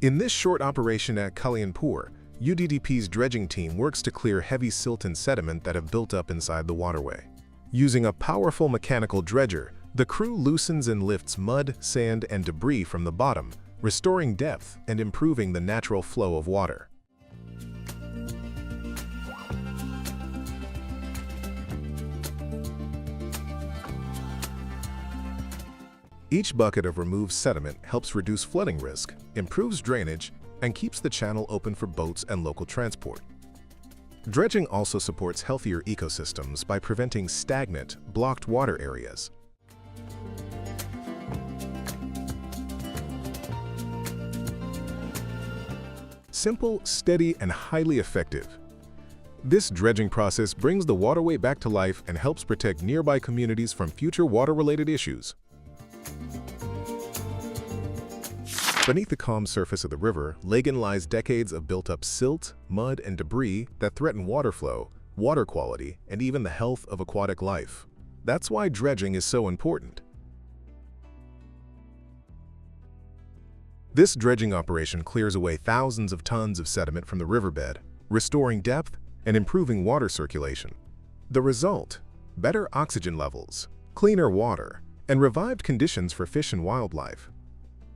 In this short operation at Kalyanpur, UDDP's dredging team works to clear heavy silt and sediment that have built up inside the waterway. Using a powerful mechanical dredger, the crew loosens and lifts mud, sand, and debris from the bottom, restoring depth and improving the natural flow of water. Each bucket of removed sediment helps reduce flooding risk, improves drainage, and keeps the channel open for boats and local transport. Dredging also supports healthier ecosystems by preventing stagnant, blocked water areas. Simple, steady, and highly effective. This dredging process brings the waterway back to life and helps protect nearby communities from future water-related issues. Beneath the calm surface of the river, Lagan lies decades of built-up silt, mud, and debris that threaten water flow, water quality, and even the health of aquatic life. That's why dredging is so important. This dredging operation clears away thousands of tons of sediment from the riverbed, restoring depth and improving water circulation. The result: better oxygen levels, cleaner water, and revived conditions for fish and wildlife.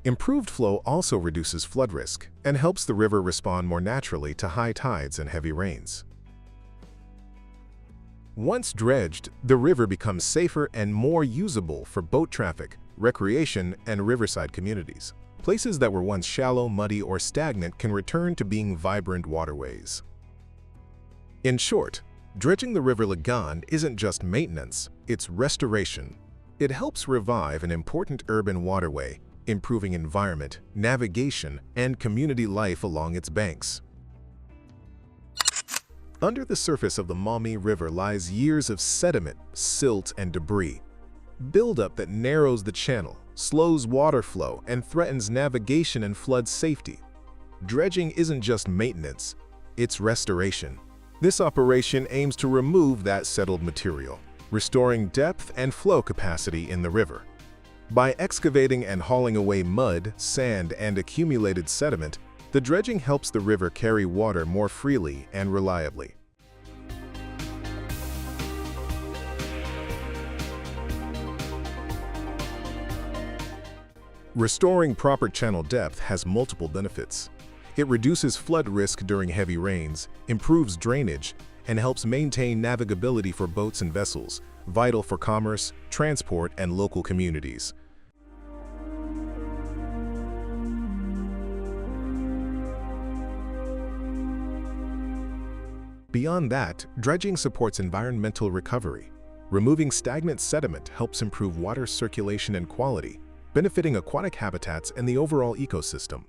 Improved flow also reduces flood risk and helps the river respond more naturally to high tides and heavy rains. Once dredged, the river becomes safer and more usable for boat traffic, recreation, and riverside communities. Places that were once shallow, muddy, or stagnant can return to being vibrant waterways. In short, dredging the River Lagan isn't just maintenance, it's restoration. It helps revive an important urban waterway, improving environment, navigation, and community life along its banks. Under the surface of the Maumee River lies years of sediment, silt, and debris. Buildup that narrows the channel, slows water flow, and threatens navigation and flood safety. Dredging isn't just maintenance, it's restoration. This operation aims to remove that settled material, restoring depth and flow capacity in the river. By excavating and hauling away mud, sand, and accumulated sediment, the dredging helps the river carry water more freely and reliably. Restoring proper channel depth has multiple benefits. It reduces flood risk during heavy rains, improves drainage, and helps maintain navigability for boats and vessels, vital for commerce, transport, and local communities. Beyond that, dredging supports environmental recovery. Removing stagnant sediment helps improve water circulation and quality, benefiting aquatic habitats and the overall ecosystem.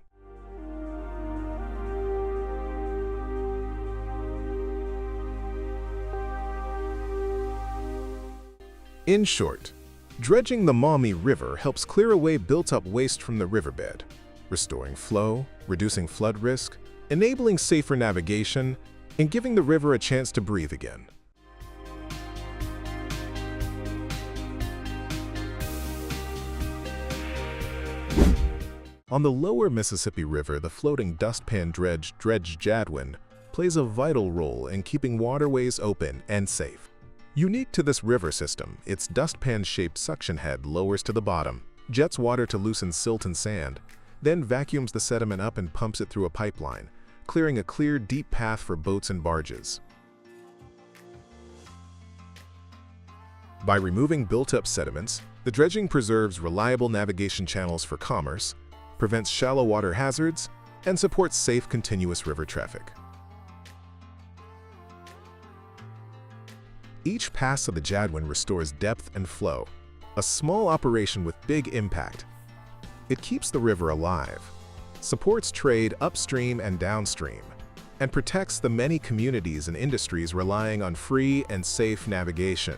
In short, dredging the Maumee River helps clear away built-up waste from the riverbed, restoring flow, reducing flood risk, enabling safer navigation, and giving the river a chance to breathe again. On the lower Mississippi River, the floating dustpan dredge Jadwin plays a vital role in keeping waterways open and safe. Unique to this river system, its dustpan-shaped suction head lowers to the bottom, jets water to loosen silt and sand, then vacuums the sediment up and pumps it through a pipeline, clearing a clear, deep path for boats and barges. By removing built-up sediments, the dredging preserves reliable navigation channels for commerce, prevents shallow water hazards, and supports safe, continuous river traffic. Each pass of the Jadwin restores depth and flow, a small operation with big impact. It keeps the river alive, supports trade upstream and downstream, and protects the many communities and industries relying on free and safe navigation.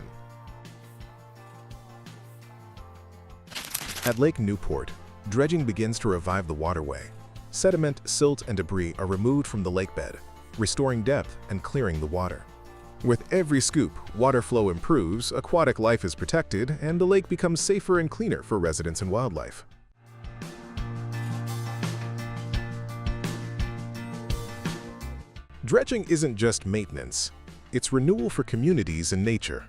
At Lake Newport, dredging begins to revive the waterway. Sediment, silt, and debris are removed from the lakebed, restoring depth and clearing the water. With every scoop, water flow improves, aquatic life is protected, and the lake becomes safer and cleaner for residents and wildlife. Dredging isn't just maintenance, it's renewal for communities and nature.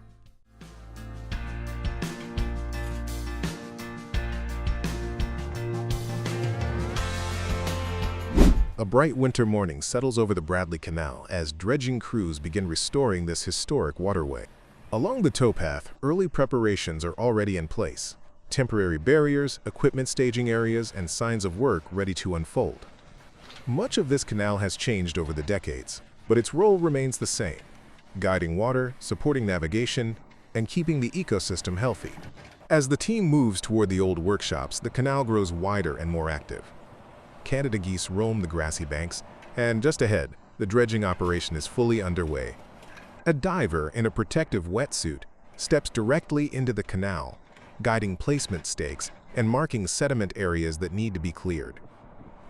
A bright winter morning settles over the Bradley Canal as dredging crews begin restoring this historic waterway. Along the towpath, early preparations are already in place. Temporary barriers, equipment staging areas, and signs of work ready to unfold. Much of this canal has changed over the decades, but its role remains the same: guiding water, supporting navigation, and keeping the ecosystem healthy. As the team moves toward the old workshops, the canal grows wider and more active. Canada geese roam the grassy banks, and just ahead, the dredging operation is fully underway. A diver in a protective wetsuit steps directly into the canal, guiding placement stakes and marking sediment areas that need to be cleared.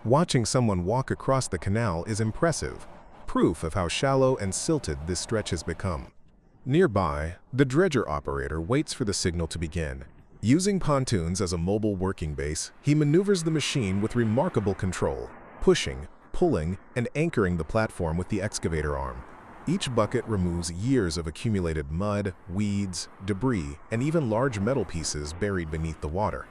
Watching someone walk across the canal is impressive, proof of how shallow and silted this stretch has become. Nearby, the dredger operator waits for the signal to begin. Using pontoons as a mobile working base, he maneuvers the machine with remarkable control, pushing, pulling, and anchoring the platform with the excavator arm. Each bucket removes years of accumulated mud, weeds, debris, and even large metal pieces buried beneath the water.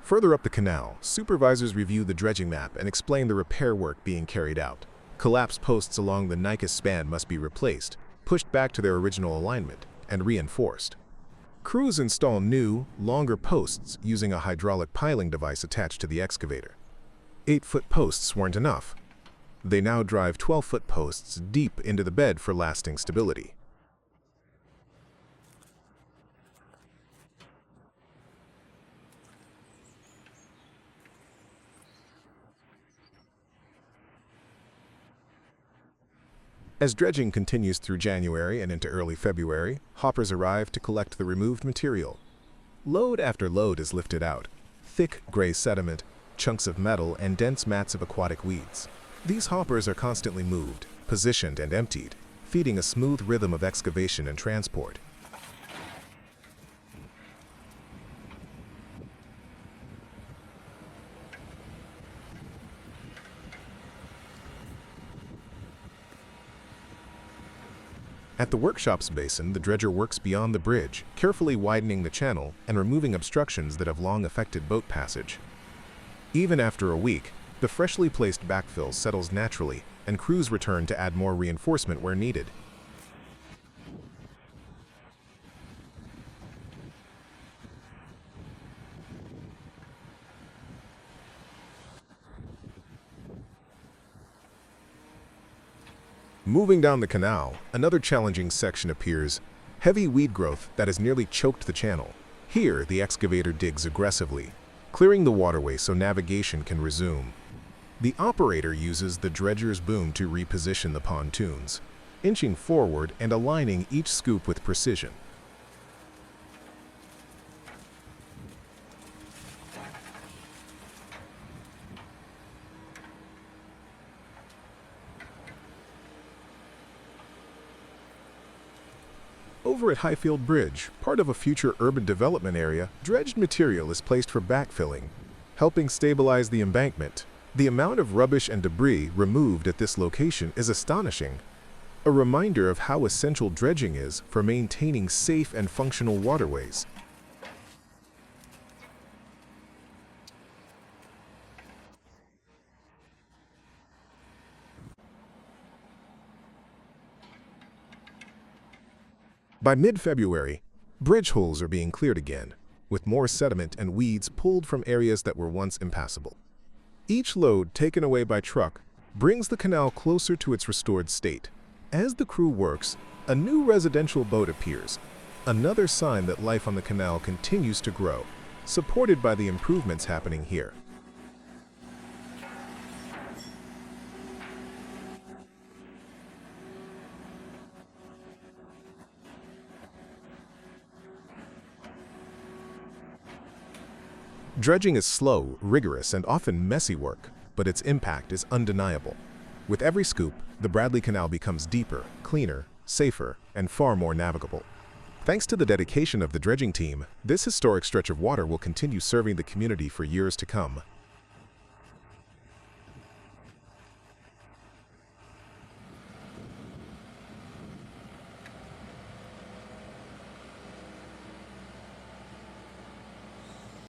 Further up the canal, supervisors review the dredging map and explain the repair work being carried out. Collapsed posts along the Nicus span must be replaced, pushed back to their original alignment, and reinforced. Crews install new, longer posts using a hydraulic piling device attached to the excavator. 8-foot posts weren't enough. They now drive 12-foot posts deep into the bed for lasting stability. As dredging continues through January and into early February, hoppers arrive to collect the removed material. Load after load is lifted out: thick gray sediment, chunks of metal, and dense mats of aquatic weeds. These hoppers are constantly moved, positioned, and emptied, feeding a smooth rhythm of excavation and transport. At the workshops basin, the dredger works beyond the bridge, carefully widening the channel and removing obstructions that have long affected boat passage. Even after a week, the freshly placed backfill settles naturally, and crews return to add more reinforcement where needed. Moving down the canal, another challenging section appears: heavy weed growth that has nearly choked the channel. Here, the excavator digs aggressively, clearing the waterway so navigation can resume. The operator uses the dredger's boom to reposition the pontoons, inching forward and aligning each scoop with precision. Over at Highfield Bridge, part of a future urban development area, dredged material is placed for backfilling, helping stabilize the embankment. The amount of rubbish and debris removed at this location is astonishing, a reminder of how essential dredging is for maintaining safe and functional waterways. By mid-February, bridge holes are being cleared again, with more sediment and weeds pulled from areas that were once impassable. Each load taken away by truck brings the canal closer to its restored state. As the crew works, a new residential boat appears, another sign that life on the canal continues to grow, supported by the improvements happening here. Dredging is slow, rigorous, and often messy work, but its impact is undeniable. With every scoop, the Bradley Canal becomes deeper, cleaner, safer, and far more navigable. Thanks to the dedication of the dredging team, this historic stretch of water will continue serving the community for years to come.